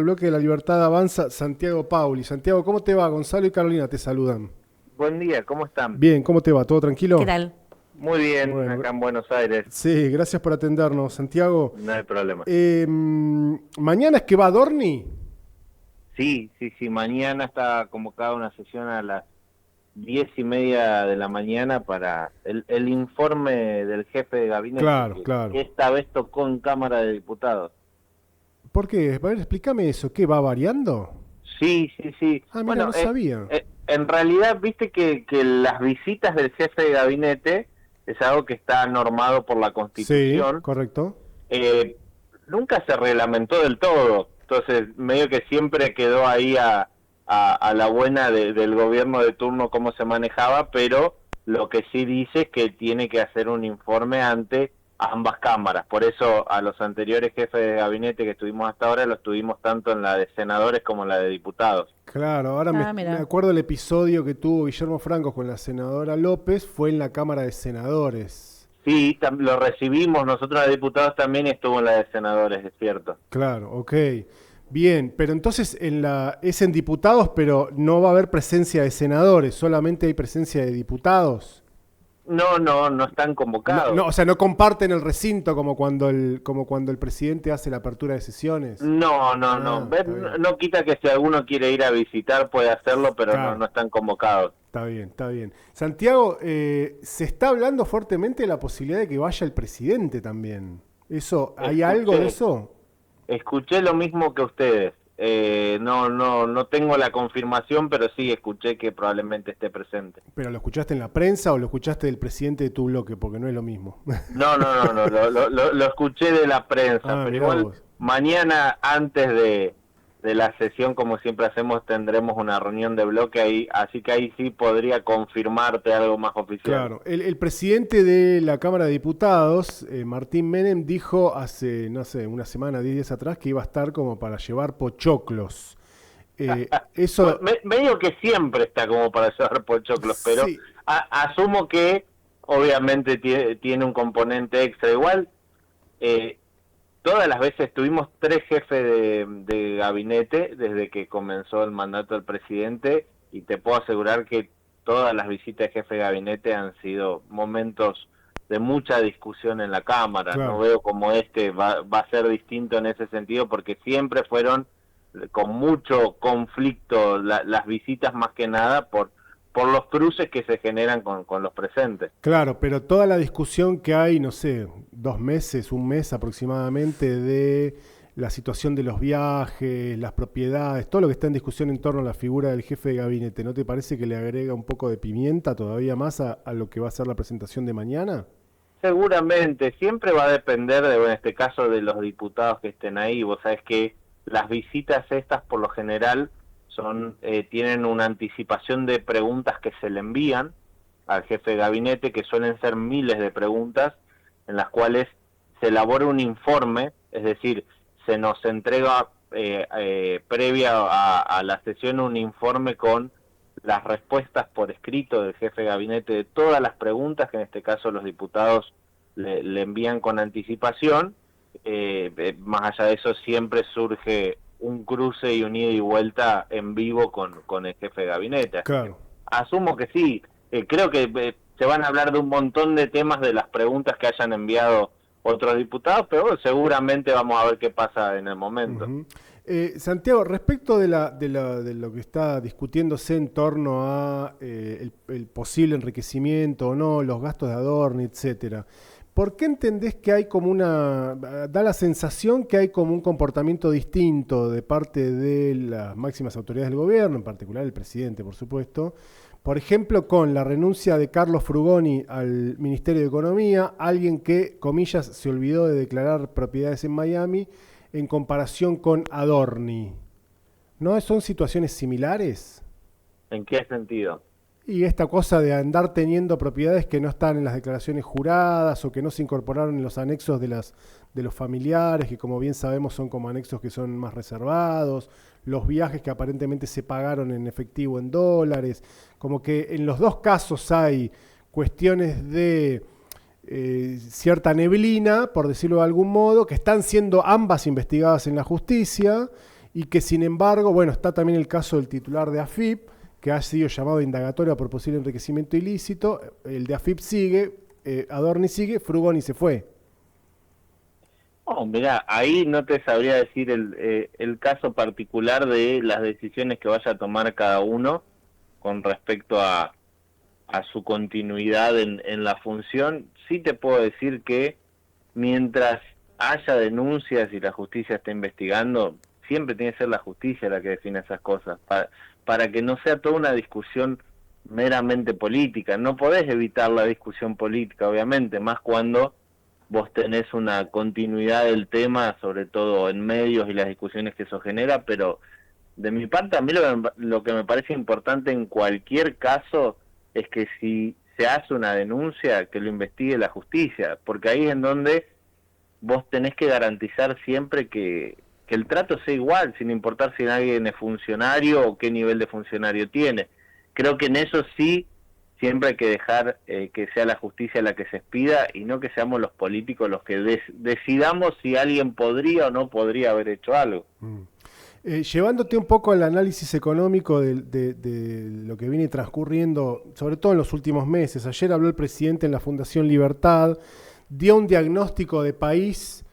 El bloque de La Libertad Avanza, Santiago Pauli. Santiago, ¿cómo te va? Gonzalo y Carolina te saludan. Buen día, ¿cómo están? Bien, ¿cómo te va? ¿Todo ¿Qué tranquilo? tal? Muy bien, Bueno, acá en Buenos Aires, sí, gracias por atendernos, Santiago. no hay problema. Mañana es que va Dorni. Sí, sí, sí, mañana está convocada una sesión a las 10:30 de la mañana para el informe del jefe de gabinete, Claro, que claro. esta vez tocó en Cámara de Diputados. ¿Por qué? A ver, explícame eso. ¿Qué va variando? Sí, sí, sí. Ah, mira, Bueno, no sabía. en realidad, viste que las visitas del jefe de gabinete es algo que está normado por la Sí, Constitución. correcto. eh, Nunca se reglamentó del todo, entonces medio que siempre quedó ahí a la buena del gobierno de turno cómo se manejaba, pero lo que sí dice es que tiene que hacer un informe ante ambas cámaras, por eso a los anteriores jefes de gabinete que estuvimos hasta ahora los tuvimos tanto en la de senadores como en la de diputados. Claro, ahora me Mira. acuerdo el episodio que tuvo Guillermo Franco con la senadora López, fue en la Cámara de Senadores. Sí, lo recibimos, nosotros de diputados también estuvo en la de senadores, es cierto. Claro, ok. Bien, pero entonces es en diputados, pero no va a haber presencia de senadores, solamente hay presencia de diputados. No, no, no están No, no, convocados. o sea, no comparten el recinto como cuando el presidente hace la apertura de sesiones. No, no, no. Ah, está bien. No quita que si alguno quiere ir a visitar puede hacerlo, pero no, Claro, no están convocados. está bien, está bien. Santiago, se está hablando fuertemente de la posibilidad de que vaya el presidente también. ¿Eso, hay algo de Escuché, eso? escuché lo mismo que ustedes. No, no, no tengo la confirmación, pero sí escuché que probablemente esté presente. ¿Pero lo escuchaste en la prensa o lo escuchaste del presidente de tu bloque? Porque no es lo mismo. No, no, no, no, lo escuché de la prensa, Ah, pero mirá igual vos. mañana antes de la sesión, como siempre hacemos, tendremos una reunión de bloque ahí, así que ahí sí podría confirmarte algo más oficial. Claro, el presidente de la Cámara de Diputados, Martín Menem, dijo hace, no sé, una semana, 10 días atrás, que iba a estar como para llevar pochoclos. Bueno, Eso, medio que siempre está como para llevar pochoclos, pero sí, asumo que obviamente tiene un componente extra. Igual, eh, todas las veces tuvimos tres jefes de gabinete desde que comenzó el mandato del presidente y te puedo asegurar que todas las visitas de jefe de gabinete han sido momentos de mucha discusión en la Cámara. No claro. veo como este va a ser distinto en ese sentido porque siempre fueron con mucho conflicto las visitas más que nada por los cruces que se generan con los presentes. Claro, pero toda la discusión que hay, no sé, 2 meses, un mes aproximadamente, de la situación de los viajes, las propiedades, todo lo que está en discusión en torno a la figura del jefe de gabinete, ¿no te parece que le agrega un poco de pimienta todavía más a lo que va a ser la presentación de mañana? Seguramente, siempre va a depender de, bueno, en este caso, de los diputados que estén ahí. Vos sabés que las visitas estas, por lo general, tienen una anticipación de preguntas que se le envían al jefe de gabinete, que suelen ser miles de preguntas, en las cuales se elabora un informe, es decir, se nos entrega previa a la sesión un informe con las respuestas por escrito del jefe de gabinete de todas las preguntas que en este caso los diputados le envían con anticipación. Más allá de eso siempre surge un cruce y un ida y vuelta en vivo con el jefe de gabinete, así que Claro. asumo que sí. Creo que se van a hablar de un montón de temas de las preguntas que hayan enviado otros diputados, pero bueno, seguramente vamos a ver qué pasa en el momento. Ujú. Santiago, respecto de lo que está discutiéndose en torno a el posible enriquecimiento o no, los gastos de Adorno, etcétera, ¿por qué entendés que hay como da la sensación que hay como un comportamiento distinto de parte de las máximas autoridades del gobierno, en particular el presidente, por supuesto? Por ejemplo, con la renuncia de Carlos Frugoni al Ministerio de Economía, alguien que, comillas, se olvidó de declarar propiedades en Miami, en comparación con Adorni. ¿No son situaciones similares? ¿En qué sentido? Y esta cosa de andar teniendo propiedades que no están en las declaraciones juradas o que no se incorporaron en los anexos de los familiares, que como bien sabemos son como anexos que son más reservados, los viajes que aparentemente se pagaron en efectivo en dólares, como que en los dos casos hay cuestiones de cierta neblina, por decirlo de algún modo, que están siendo ambas investigadas en la justicia y que sin embargo, bueno, está también el caso del titular de AFIP, que ha sido llamado a indagatoria por posible enriquecimiento ilícito. El de AFIP sigue, Adorni sigue, Frugoni se fue. Oh, mirá, ahí no te sabría decir el caso particular de las decisiones que vaya a tomar cada uno con respecto a su continuidad en la función. Sí te puedo decir que mientras haya denuncias y la justicia esté investigando, siempre tiene que ser la justicia la que define esas cosas, para que no sea toda una discusión meramente política. No podés evitar la discusión política, obviamente, más cuando vos tenés una continuidad del tema, sobre todo en medios y las discusiones que eso genera, pero de mi parte a mí lo que me parece importante en cualquier caso es que si se hace una denuncia, que lo investigue la justicia, porque ahí es en donde vos tenés que garantizar siempre que el trato sea igual, sin importar si alguien es funcionario o qué nivel de funcionario tiene. Creo que en eso sí siempre hay que dejar que sea la justicia la que se expida y no que seamos los políticos los que decidamos si alguien podría o no podría haber hecho algo. Llevándote un poco al análisis económico de lo que viene transcurriendo, sobre todo en los últimos meses. Ayer habló el presidente en la Fundación Libertad, dio un diagnóstico de país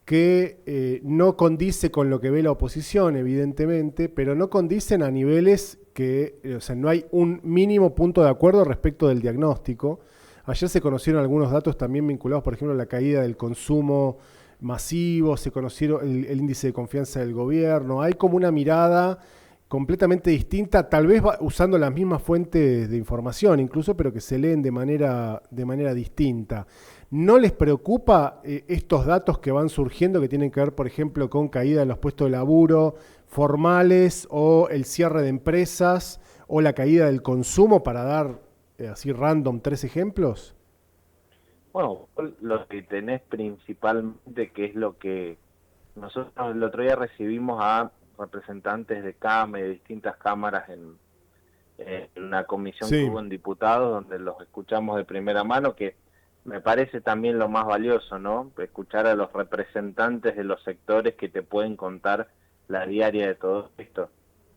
que no condice con lo que ve la oposición, evidentemente, pero no condicen a niveles que, o sea, no hay un mínimo punto de acuerdo respecto del diagnóstico. Ayer se conocieron algunos datos también vinculados, por ejemplo, a la caída del consumo masivo, se conocieron el índice de confianza del gobierno. Hay como una mirada completamente distinta, tal vez usando las mismas fuentes de información incluso, pero que se leen de manera distinta. ¿No les preocupa estos datos que van surgiendo, que tienen que ver, por ejemplo, con caída de los puestos de laburo formales o el cierre de empresas o la caída del consumo, para dar así random 3 ejemplos? Bueno, lo que tenés principalmente, que es lo que nosotros el otro día recibimos a representantes de CAME, de distintas cámaras en una comisión que hubo en diputados, donde los escuchamos de primera mano, que me parece también lo más valioso, ¿no? Escuchar a los representantes de los sectores que te pueden contar la diaria de todo esto.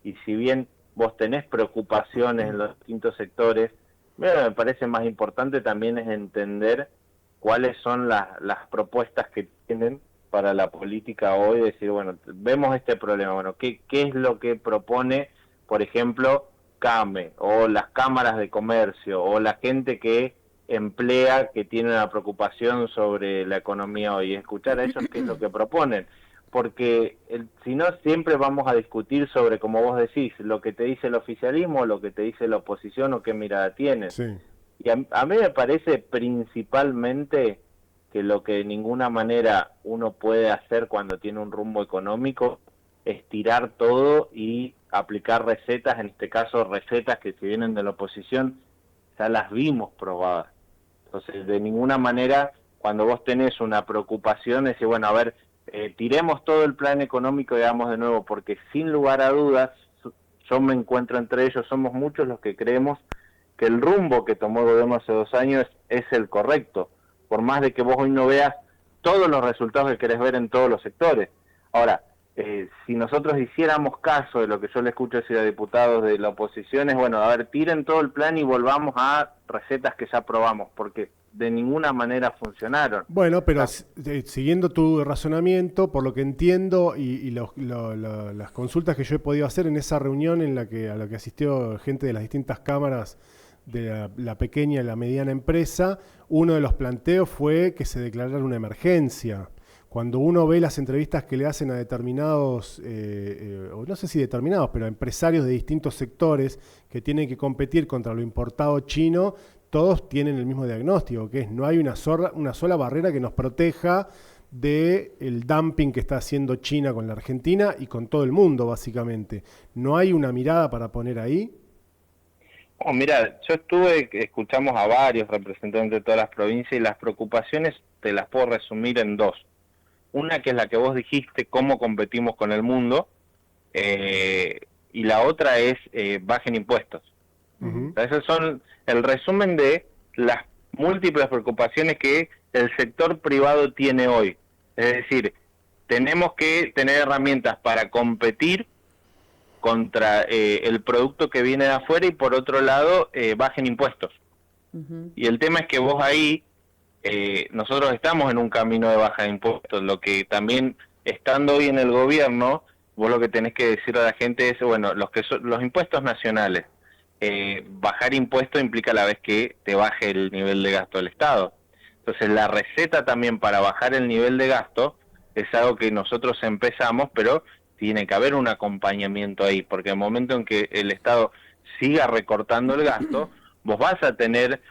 Y si bien vos tenés preocupaciones en los distintos sectores, me parece más importante también es entender cuáles son las propuestas que tienen para la política hoy, decir, bueno, vemos este problema, bueno, ¿qué es lo que propone, por ejemplo, CAME, o las cámaras de comercio, o la gente que emplea, que tiene una preocupación sobre la economía hoy? Escuchar a ellos qué es lo que proponen, porque si no siempre vamos a discutir sobre, como vos decís, lo que te dice el oficialismo, lo que te dice la oposición o qué mirada tienen. Sí. Y a mí me parece principalmente que lo que de ninguna manera uno puede hacer cuando tiene un rumbo económico es tirar todo y aplicar recetas, en este caso recetas que si vienen de la oposición ya las vimos probadas. Entonces, de ninguna manera, cuando vos tenés una preocupación, es decir, bueno, a ver, tiremos todo el plan económico y hagamos de nuevo, porque sin lugar a dudas, yo me encuentro entre ellos, somos muchos los que creemos que el rumbo que tomó el gobierno hace 2 años es el correcto, por más de que vos hoy no veas todos los resultados que querés ver en todos los sectores. Ahora, si nosotros hiciéramos caso de lo que yo le escucho decir a diputados de la oposición, es bueno, a ver, tiren todo el plan y volvamos a recetas que ya aprobamos, porque de ninguna manera funcionaron. Bueno, pero siguiendo tu razonamiento, por lo que entiendo y las consultas que yo he podido hacer en esa reunión a la que asistió gente de las distintas cámaras de la pequeña y la mediana empresa, uno de los planteos fue que se declarara una emergencia. Cuando uno ve las entrevistas que le hacen a determinados, o no sé si determinados, pero a empresarios de distintos sectores que tienen que competir contra lo importado chino, todos tienen el mismo diagnóstico, que es no hay una sola barrera que nos proteja del dumping que está haciendo China con la Argentina y con todo el mundo, básicamente. ¿No hay una mirada para poner ahí? Oh, mira, escuchamos a varios representantes de todas las provincias y las preocupaciones te las puedo resumir en 2. Una que es la que vos dijiste, cómo competimos con el mundo, y la otra es bajen impuestos. O sea, esos son el resumen de las múltiples preocupaciones que el sector privado tiene hoy. Es decir, tenemos que tener herramientas para competir contra el producto que viene de afuera y por otro lado bajen impuestos. Y el tema es que vos ahí, nosotros estamos en un camino de baja de impuestos, lo que también estando hoy en el gobierno, vos lo que tenés que decirle a la gente es, bueno, los impuestos nacionales, bajar impuestos implica a la vez que te baje el nivel de gasto del Estado. Entonces la receta también para bajar el nivel de gasto es algo que nosotros empezamos, pero tiene que haber un acompañamiento ahí, porque en el momento en que el Estado siga recortando el gasto, vos vas a tener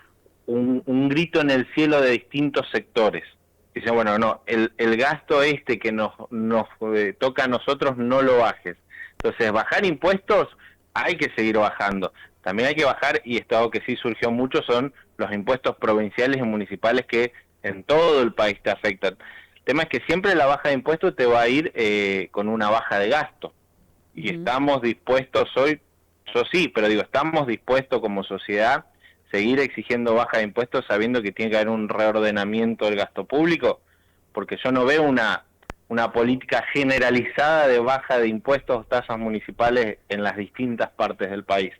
un grito en el cielo de distintos sectores. Dicen, bueno, no, el gasto que nos toca a nosotros no lo bajes. Entonces, bajar impuestos hay que seguir bajando. También hay que bajar, y esto algo que sí surgió mucho, son los impuestos provinciales y municipales que en todo el país te afectan. El tema es que siempre la baja de impuestos te va a ir con una baja de gasto. Y estamos dispuestos hoy, yo sí, pero digo, estamos dispuestos como sociedad seguir exigiendo baja de impuestos sabiendo que tiene que haber un reordenamiento del gasto público, porque yo no veo una política generalizada de baja de impuestos, tasas municipales en las distintas partes del país.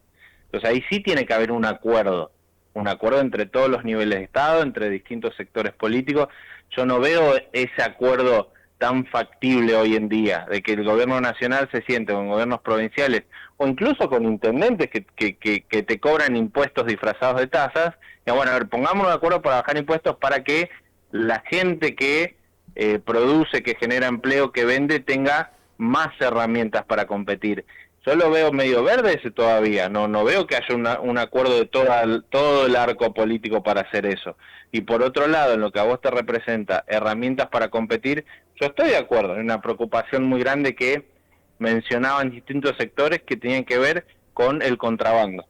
Entonces ahí sí tiene que haber un acuerdo entre todos los niveles de Estado, entre distintos sectores políticos. Yo no veo ese acuerdo tan factible hoy en día, de que el gobierno nacional se siente con gobiernos provinciales o incluso con intendentes que te cobran impuestos disfrazados de tasas, y bueno, a ver, pongámonos de acuerdo para bajar impuestos para que la gente que produce, que genera empleo, que vende, tenga más herramientas para competir. Yo lo veo medio verde ese todavía, no veo que haya un acuerdo de todo el arco político para hacer eso. Y por otro lado, en lo que a vos te representa, herramientas para competir, yo estoy de acuerdo, hay una preocupación muy grande que mencionaban distintos sectores que tienen que ver con el contrabando.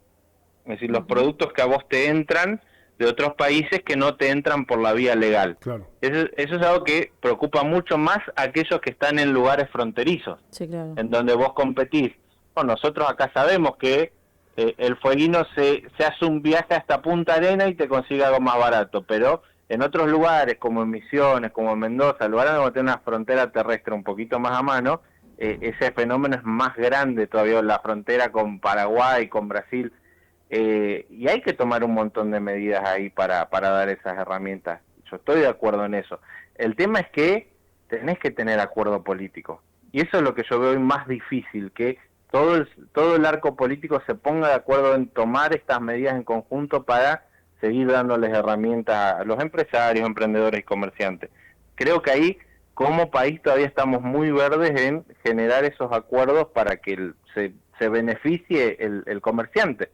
Es decir, los productos que a vos te entran de otros países que no te entran por la vía legal. Claro. Eso es algo que preocupa mucho más a aquellos que están en lugares fronterizos, Sí, claro. en donde vos competís. Bueno, nosotros acá sabemos que el fueguino se hace un viaje hasta Punta Arenas y te consigue algo más barato, pero en otros lugares, como en Misiones, como en Mendoza, lugares donde tiene una frontera terrestre un poquito más a mano, ese fenómeno es más grande todavía, la frontera con Paraguay, con Brasil, y hay que tomar un montón de medidas ahí para dar esas herramientas. Yo estoy de acuerdo en eso. El tema es que tenés que tener acuerdo político, y eso es lo que yo veo más difícil, que todo el arco político se ponga de acuerdo en tomar estas medidas en conjunto para seguir dándoles herramientas a los empresarios, emprendedores y comerciantes. Creo que ahí, como país, todavía estamos muy verdes en generar esos acuerdos para que se beneficie el comerciante.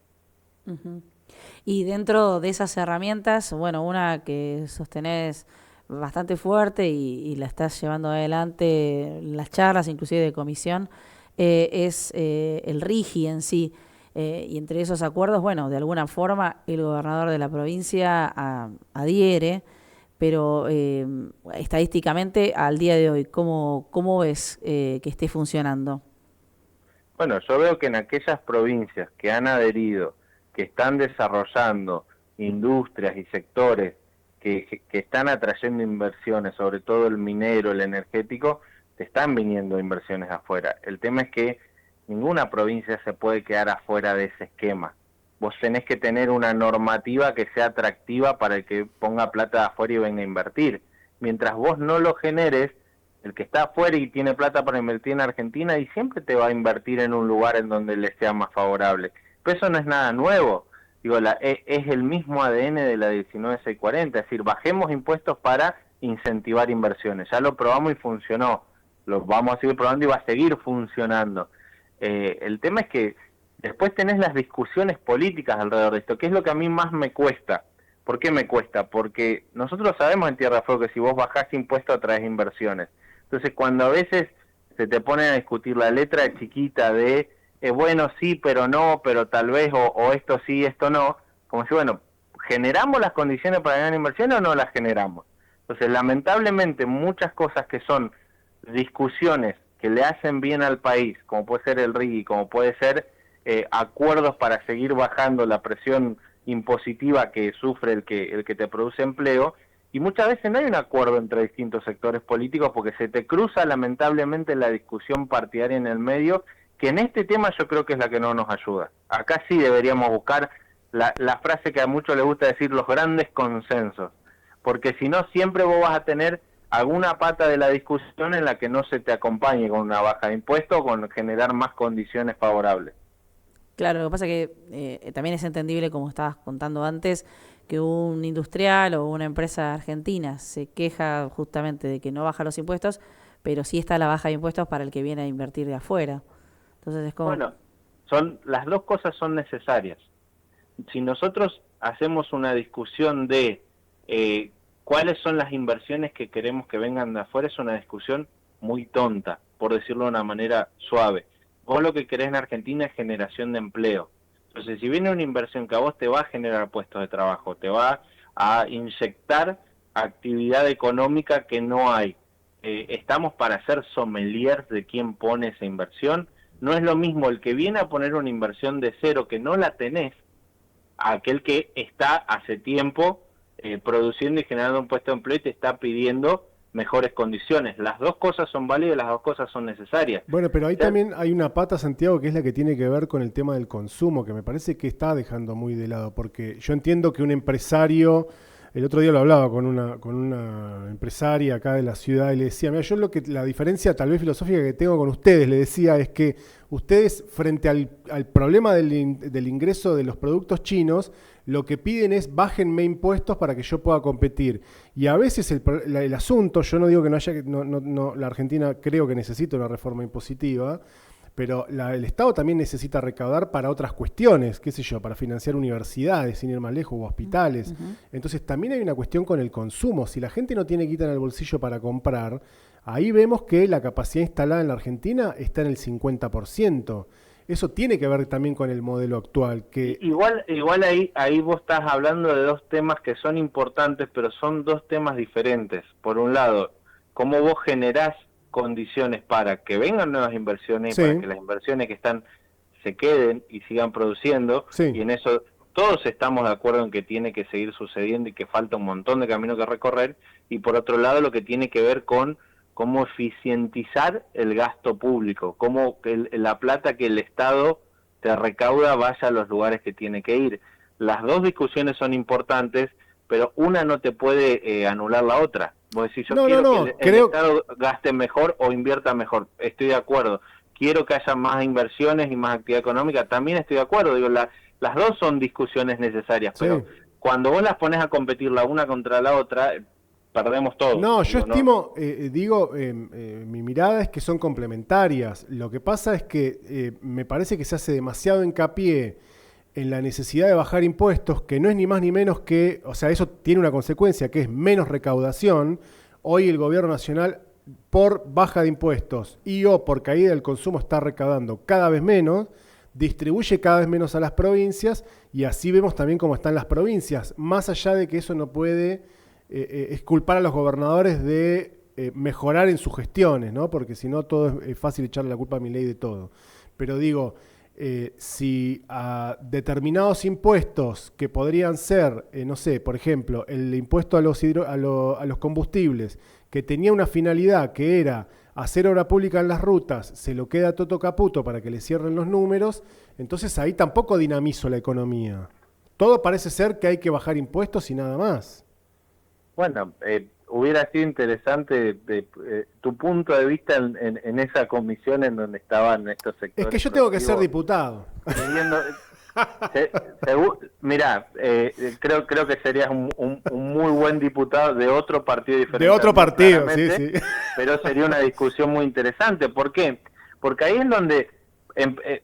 Y dentro de esas herramientas, bueno, una que sostenés bastante fuerte y la estás llevando adelante en las charlas, inclusive de comisión, es el RIGI en sí. Y entre esos acuerdos, bueno, de alguna forma el gobernador de la provincia adhiere, pero estadísticamente al día de hoy, ¿cómo ves que esté funcionando? Bueno, yo veo que en aquellas provincias que han adherido, que están desarrollando industrias y sectores que están atrayendo inversiones, sobre todo el minero, el energético, te están viniendo inversiones afuera. El tema es que ninguna provincia se puede quedar afuera de ese esquema. Vos tenés que tener una normativa que sea atractiva para el que ponga plata de afuera y venga a invertir. Mientras vos no lo generes, el que está afuera y tiene plata para invertir en Argentina y siempre te va a invertir en un lugar en donde le sea más favorable. Pero eso no es nada nuevo. Digo, es el mismo ADN de la 19640, es decir, bajemos impuestos para incentivar inversiones. Ya lo probamos y funcionó. Lo vamos a seguir probando y va a seguir funcionando. El tema es que después tenés las discusiones políticas alrededor de esto, que es lo que a mí más me cuesta. ¿Por qué me cuesta? Porque nosotros sabemos en Tierra del Fuego que si vos bajás impuestos atraes inversiones. Entonces cuando a veces se te ponen a discutir la letra chiquita de bueno, sí, pero no, pero tal vez, o esto sí, esto no, como si, bueno, ¿generamos las condiciones para ganar inversiones o no las generamos? Entonces, lamentablemente, muchas cosas que son discusiones que le hacen bien al país, como puede ser el RIGI, como puede ser acuerdos para seguir bajando la presión impositiva que sufre el que te produce empleo, y muchas veces no hay un acuerdo entre distintos sectores políticos porque se te cruza lamentablemente la discusión partidaria en el medio, que en este tema yo creo que es la que no nos ayuda. Acá sí deberíamos buscar la frase que a muchos les gusta decir, los grandes consensos, porque si no siempre vos vas a tener alguna pata de la discusión en la que no se te acompañe con una baja de impuestos o con generar más condiciones favorables. Claro, lo que pasa es que también es entendible, como estabas contando antes, que un industrial o una empresa argentina se queja justamente de que no baja los impuestos, pero sí está la baja de impuestos para el que viene a invertir de afuera. Entonces es como... Bueno, las dos cosas son necesarias. Si nosotros hacemos una discusión de cuáles son las inversiones que queremos que vengan de afuera, es una discusión muy tonta, por decirlo de una manera suave. Vos lo que querés en Argentina es generación de empleo. Entonces, si viene una inversión que a vos te va a generar puestos de trabajo, te va a inyectar actividad económica que no hay, estamos para ser sommeliers de quién pone esa inversión. No es lo mismo el que viene a poner una inversión de cero que no la tenés, a aquel que está hace tiempo produciendo y generando un puesto de empleo y te está pidiendo mejores condiciones. Las dos cosas son válidas, las dos cosas son necesarias. Bueno, pero ahí también hay una pata, Santiago, que es la que tiene que ver con el tema del consumo, que me parece que está dejando muy de lado, porque yo entiendo que un empresario, el otro día lo hablaba con una empresaria acá de la ciudad y le decía, mira, yo la diferencia tal vez filosófica que tengo con ustedes, le decía, es que ustedes frente al problema del ingreso de los productos chinos, lo que piden es bájenme impuestos para que yo pueda competir. Y a veces el asunto, yo no digo que no haya, la Argentina creo que necesita una reforma impositiva, pero el Estado también necesita recaudar para otras cuestiones, qué sé yo, para financiar universidades, sin ir más lejos, o hospitales. Uh-huh. Entonces también hay una cuestión con el consumo. Si la gente no tiene guita en el bolsillo para comprar, ahí vemos que la capacidad instalada en la Argentina está en el 50%. Eso tiene que ver también con el modelo actual. Que Igual ahí vos estás hablando de dos temas que son importantes, pero son dos temas diferentes. Por un lado, cómo vos generás condiciones para que vengan nuevas inversiones, sí, para que las inversiones que están se queden y sigan produciendo, sí, y en eso todos estamos de acuerdo en que tiene que seguir sucediendo y que falta un montón de camino que recorrer, y por otro lado lo que tiene que ver con cómo eficientizar el gasto público, cómo la plata que el Estado te recauda vaya a los lugares que tiene que ir. Las dos discusiones son importantes, pero una no te puede anular la otra. Vos decís, yo quiero que el Estado gaste mejor o invierta mejor. Estoy de acuerdo. Quiero que haya más inversiones y más actividad económica. También estoy de acuerdo. Digo, las dos son discusiones necesarias, sí, pero cuando vos las pones a competir la una contra la otra, perdemos todo. No, yo estimo, mi mirada es que son complementarias. Lo que pasa es que me parece que se hace demasiado hincapié en la necesidad de bajar impuestos, que no es ni más ni menos que, o sea, eso tiene una consecuencia, que es menos recaudación. Hoy el gobierno nacional, por baja de impuestos y o por caída del consumo, está recaudando cada vez menos, distribuye cada vez menos a las provincias, y así vemos también cómo están las provincias, más allá de que eso no puede culpar a los gobernadores de mejorar en sus gestiones, ¿no? Porque si no, todo es fácil echarle la culpa a Milei de todo. Pero digo, si a determinados impuestos que podrían ser, no sé, por ejemplo, el impuesto a los combustibles, que tenía una finalidad que era hacer obra pública en las rutas, se lo queda a Toto Caputo para que le cierren los números, entonces ahí tampoco dinamizo la economía. Todo parece ser que hay que bajar impuestos y nada más. Bueno, hubiera sido interesante tu punto de vista en esa comisión en donde estaban estos sectores. Es que yo tengo que ser diputado. Mirá, creo que serías un muy buen diputado de otro partido diferente. De otro partido, sí, sí. Pero sería una discusión muy interesante. ¿Por qué? Porque ahí es donde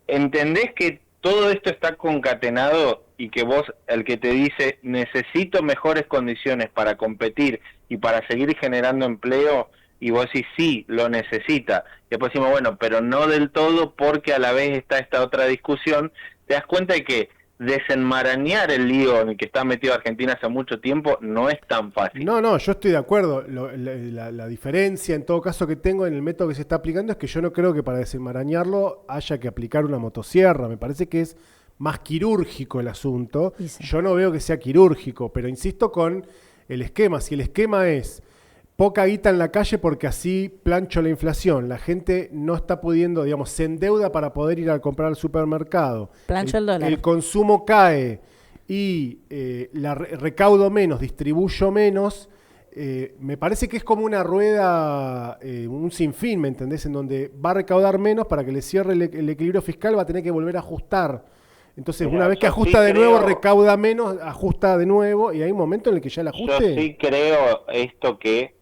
entendés que todo esto está concatenado y que vos, el que te dice, necesito mejores condiciones para competir y para seguir generando empleo, y vos decís, sí, lo necesita. Y después decimos, bueno, pero no del todo, porque a la vez está esta otra discusión. Te das cuenta de que desenmarañar el lío en el que está metido Argentina hace mucho tiempo no es tan fácil. No, yo estoy de acuerdo. La diferencia en todo caso que tengo en el método que se está aplicando es que yo no creo que para desenmarañarlo haya que aplicar una motosierra. Me parece que es más quirúrgico el asunto. Sí. Yo no veo que sea quirúrgico, pero insisto con el esquema. Si el esquema es poca guita en la calle porque así plancho la inflación, la gente no está pudiendo, digamos, se endeuda para poder ir a comprar al supermercado, Plancho el dólar. el consumo cae y recaudo menos, distribuyo menos, me parece que es como una rueda, un sinfín, ¿me entendés? En donde va a recaudar menos para que le cierre el equilibrio fiscal, va a tener que volver a ajustar. Entonces, Mira, una vez que yo ajusta sí de nuevo, creo, recauda menos, ajusta de nuevo, y hay un momento en el que ya el yo ajuste... sí creo esto que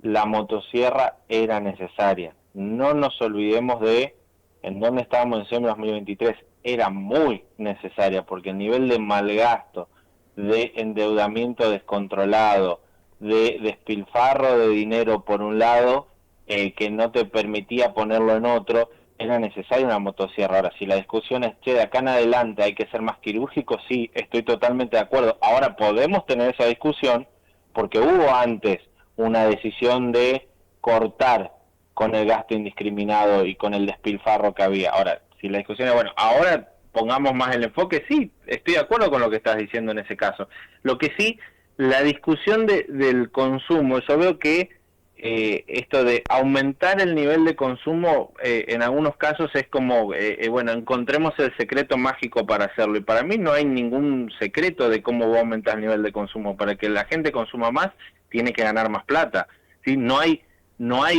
la motosierra era necesaria. No nos olvidemos de en dónde estábamos en diciembre de 2023. Era muy necesaria porque el nivel de malgasto, de endeudamiento descontrolado, de despilfarro de dinero por un lado, que no te permitía ponerlo en otro, era necesaria una motosierra. Ahora, si la discusión es, che, de acá en adelante hay que ser más quirúrgico, sí, estoy totalmente de acuerdo. Ahora podemos tener esa discusión porque hubo antes una decisión de cortar con el gasto indiscriminado y con el despilfarro que había. Ahora, si la discusión es, bueno, ahora pongamos más el enfoque, sí, estoy de acuerdo con lo que estás diciendo en ese caso. Lo que sí, la discusión del consumo, yo veo que esto de aumentar el nivel de consumo en algunos casos es como, bueno, encontremos el secreto mágico para hacerlo. Y para mí no hay ningún secreto de cómo va a aumentar el nivel de consumo. Para que la gente consuma más, tiene que ganar más plata. ¿Sí? No hay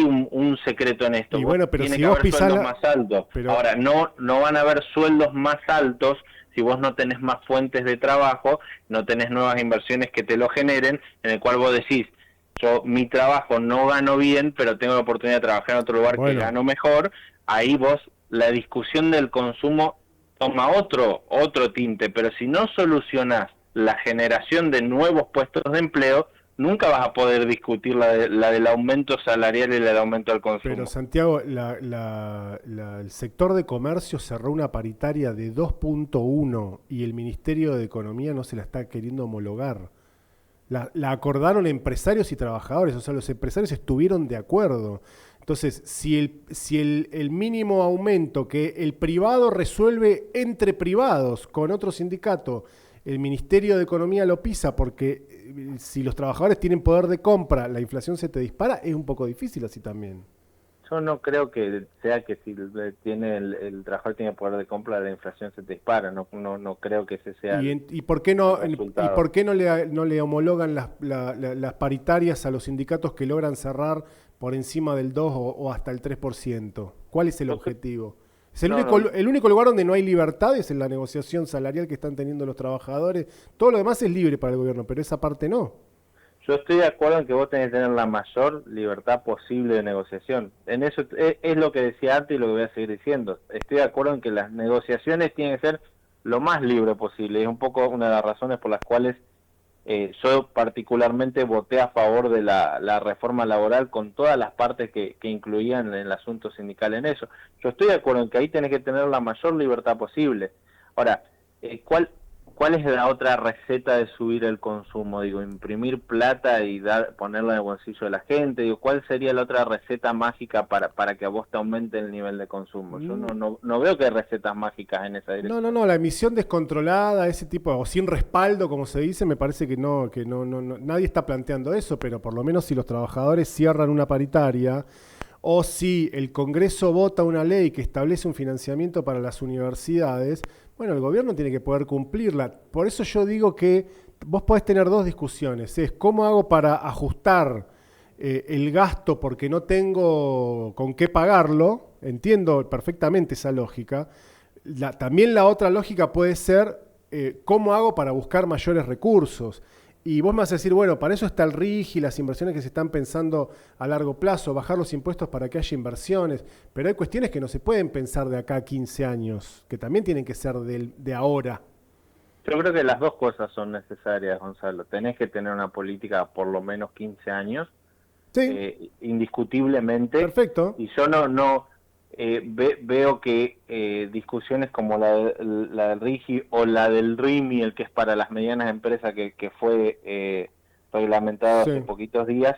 un secreto en esto. Y bueno, pero tiene si que vos haber sueldos pisás más altos. pero... Ahora, no van a haber sueldos más altos si vos no tenés más fuentes de trabajo, no tenés nuevas inversiones que te lo generen, en el cual vos decís, yo mi trabajo no gano bien, pero tengo la oportunidad de trabajar en otro lugar que gano mejor. Ahí vos, la discusión del consumo toma otro tinte, pero si no solucionás la generación de nuevos puestos de empleo, nunca vas a poder discutir la del aumento salarial y la del aumento del consumo. Pero Santiago, el sector de comercio cerró una paritaria de 2.1 y el Ministerio de Economía no se la está queriendo homologar. La acordaron empresarios y trabajadores, o sea, los empresarios estuvieron de acuerdo. Entonces, si el mínimo aumento que el privado resuelve entre privados con otro sindicato, el Ministerio de Economía lo pisa porque si los trabajadores tienen poder de compra, la inflación se te dispara, es un poco difícil así también. Yo no creo que sea que si el trabajador tiene poder de compra, la inflación se te dispara. No creo que ese sea ¿Y por qué no le homologan las paritarias a los sindicatos que logran cerrar por encima del 2 o hasta el 3%? ¿Cuál es el objetivo? Es el único lugar donde no hay libertad es en la negociación salarial que están teniendo los trabajadores. Todo lo demás es libre para el gobierno, pero esa parte no. Yo estoy de acuerdo en que vos tenés que tener la mayor libertad posible de negociación. En eso es lo que decía antes y lo que voy a seguir diciendo. Estoy de acuerdo en que las negociaciones tienen que ser lo más libre posible. Es un poco una de las razones por las cuales yo particularmente voté a favor de la reforma laboral con todas las partes que incluían el asunto sindical en eso. Yo estoy de acuerdo en que ahí tenés que tener la mayor libertad posible. Ahora, ¿cuál es la otra receta de subir el consumo? Digo, imprimir plata y ponerla en el bolsillo de la gente. Digo, ¿cuál sería la otra receta mágica para que a vos te aumente el nivel de consumo? Yo no veo que hay recetas mágicas en esa dirección. No, la emisión descontrolada, ese tipo, o sin respaldo, como se dice, me parece que no, nadie está planteando eso, pero por lo menos si los trabajadores cierran una paritaria, o si el Congreso vota una ley que establece un financiamiento para las universidades, bueno, el gobierno tiene que poder cumplirla. Por eso yo digo que vos podés tener dos discusiones. Es cómo hago para ajustar el gasto porque no tengo con qué pagarlo. Entiendo perfectamente esa lógica. También la otra lógica puede ser cómo hago para buscar mayores recursos. Y vos me vas a decir, bueno, para eso está el RIGI y las inversiones que se están pensando a largo plazo, bajar los impuestos para que haya inversiones, pero hay cuestiones que no se pueden pensar de acá a 15 años, que también tienen que ser de ahora. Yo creo que las dos cosas son necesarias, Gonzalo. Tenés que tener una política por lo menos 15 años, sí, indiscutiblemente. Perfecto. Y yo veo que discusiones como la del RIGI o la del RIMI, el que es para las medianas empresas que fue reglamentado hace poquitos días,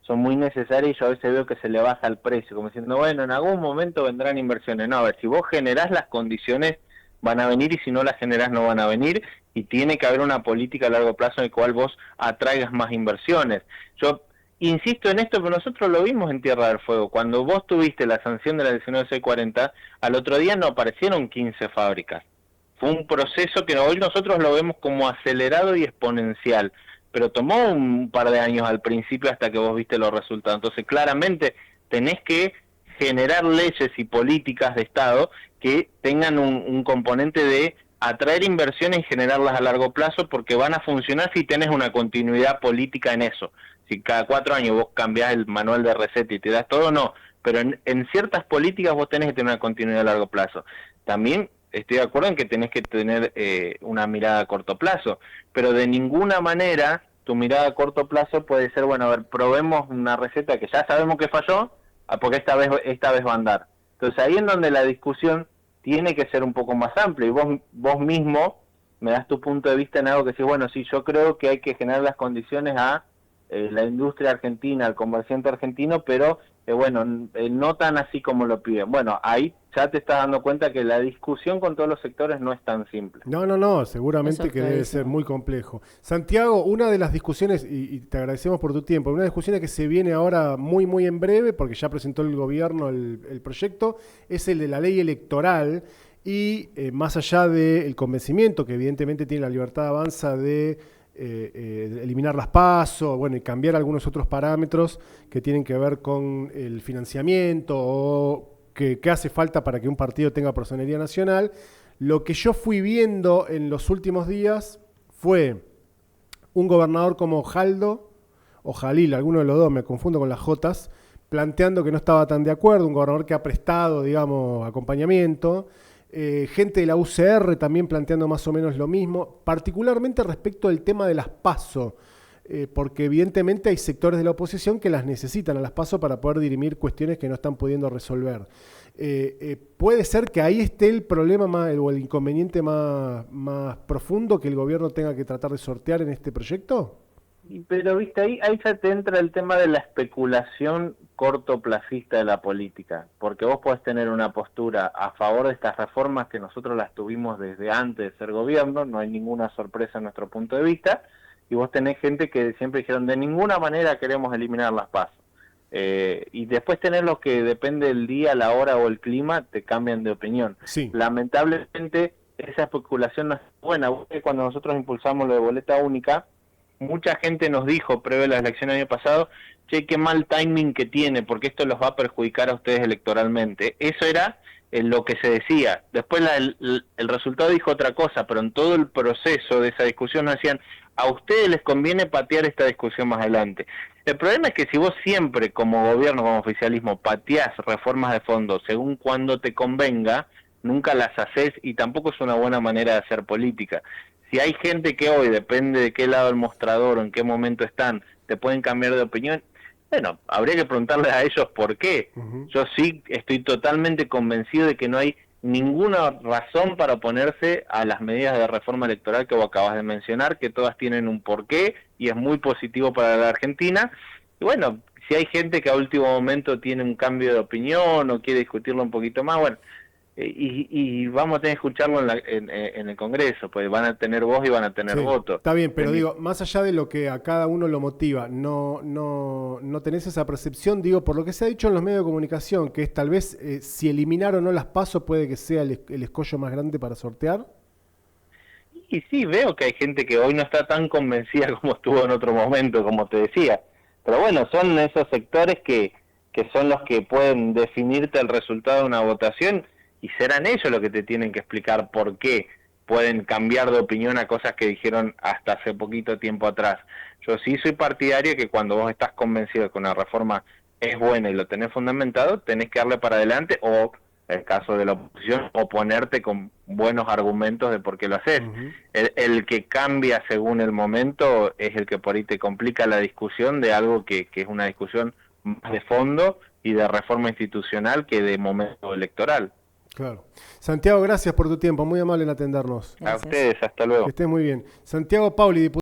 son muy necesarias y yo a veces veo que se le baja el precio, como diciendo, bueno, en algún momento vendrán inversiones. No, a ver, si vos generás las condiciones, van a venir y si no las generás no van a venir y tiene que haber una política a largo plazo en la cual vos atraigas más inversiones. Yo insisto en esto, pero nosotros lo vimos en Tierra del Fuego. Cuando vos tuviste la sanción de la 19640, al otro día no aparecieron 15 fábricas. Fue un proceso que hoy nosotros lo vemos como acelerado y exponencial, pero tomó un par de años al principio hasta que vos viste los resultados. Entonces, claramente, tenés que generar leyes y políticas de Estado que tengan un componente de atraer inversiones y generarlas a largo plazo, porque van a funcionar si tenés una continuidad política en eso. Si cada 4 años vos cambiás el manual de receta y te das todo, no. Pero en ciertas políticas vos tenés que tener una continuidad a largo plazo. También estoy de acuerdo en que tenés que tener una mirada a corto plazo, pero de ninguna manera tu mirada a corto plazo puede ser, bueno, a ver, probemos una receta que ya sabemos que falló, porque esta vez va a andar. Entonces ahí en donde la discusión tiene que ser un poco más amplia, y vos mismo me das tu punto de vista en algo que sí, bueno, sí, yo creo que hay que generar las condiciones a la industria argentina, al comerciante argentino, pero no tan así como lo piden. Bueno, ahí ya te estás dando cuenta que la discusión con todos los sectores no es tan simple. No, seguramente que debe ser muy complejo. Santiago, una de las discusiones, y te agradecemos por tu tiempo, una de las discusiones que se viene ahora muy en breve, porque ya presentó el gobierno el proyecto, es el de la ley electoral, y más allá del convencimiento, que evidentemente tiene la Libertad Avanza de eliminar las PASO, bueno, y cambiar algunos otros parámetros que tienen que ver con el financiamiento o qué hace falta para que un partido tenga personería nacional. Lo que yo fui viendo en los últimos días fue un gobernador como Jaldo o Jalil, alguno de los dos, me confundo con las Jotas, planteando que no estaba tan de acuerdo, un gobernador que ha prestado, digamos, acompañamiento. Gente de la UCR también planteando más o menos lo mismo, particularmente respecto del tema de las PASO, porque evidentemente hay sectores de la oposición que las necesitan a las PASO para poder dirimir cuestiones que no están pudiendo resolver. ¿Puede ser que ahí esté el problema o el inconveniente más profundo que el gobierno tenga que tratar de sortear en este proyecto? Pero viste, ahí ya te entra el tema de la especulación cortoplacista de la política, porque vos podés tener una postura a favor de estas reformas que nosotros las tuvimos desde antes de ser gobierno, no hay ninguna sorpresa en nuestro punto de vista, y vos tenés gente que siempre dijeron de ninguna manera queremos eliminar las PASO. Y después tenés los que depende del día, la hora o el clima, te cambian de opinión. Sí. Lamentablemente esa especulación no es buena. Cuando nosotros impulsamos lo de boleta única, mucha gente nos dijo, previo a las elecciones del año pasado, che, qué mal timing que tiene, porque esto los va a perjudicar a ustedes electoralmente. Eso era lo que se decía. Después el resultado dijo otra cosa, pero en todo el proceso de esa discusión nos decían, a ustedes les conviene patear esta discusión más adelante. El problema es que si vos siempre, como gobierno, como oficialismo, pateás reformas de fondo según cuando te convenga, nunca las haces y tampoco es una buena manera de hacer política. Si hay gente que hoy, depende de qué lado del mostrador o en qué momento están, te pueden cambiar de opinión, bueno, habría que preguntarles a ellos por qué. Yo sí estoy totalmente convencido de que no hay ninguna razón para oponerse a las medidas de reforma electoral que vos acabas de mencionar, que todas tienen un porqué y es muy positivo para la Argentina. Y bueno, si hay gente que a último momento tiene un cambio de opinión o quiere discutirlo un poquito más, bueno, y vamos a tener que escucharlo en el Congreso, pues van a tener voz y van a tener voto. Está bien, pero digo, más allá de lo que a cada uno lo motiva, no tenés esa percepción, digo, por lo que se ha dicho en los medios de comunicación, que es tal vez si eliminar o no las PASO puede que sea el escollo más grande para sortear. Y sí, veo que hay gente que hoy no está tan convencida como estuvo en otro momento, como te decía. Pero bueno, son esos sectores que son los que pueden definirte el resultado de una votación y serán ellos los que te tienen que explicar por qué pueden cambiar de opinión a cosas que dijeron hasta hace poquito tiempo atrás. Yo sí soy partidario que cuando vos estás convencido de que una reforma es buena y lo tenés fundamentado, tenés que darle para adelante o, en el caso de la oposición, oponerte con buenos argumentos de por qué lo haces. El que cambia según el momento es el que por ahí te complica la discusión de algo que es una discusión más de fondo y de reforma institucional que de momento electoral. Claro. Santiago, gracias por tu tiempo, muy amable en atendernos. Gracias. A ustedes, hasta luego. Que estés muy bien. Santiago Pauli, diputado.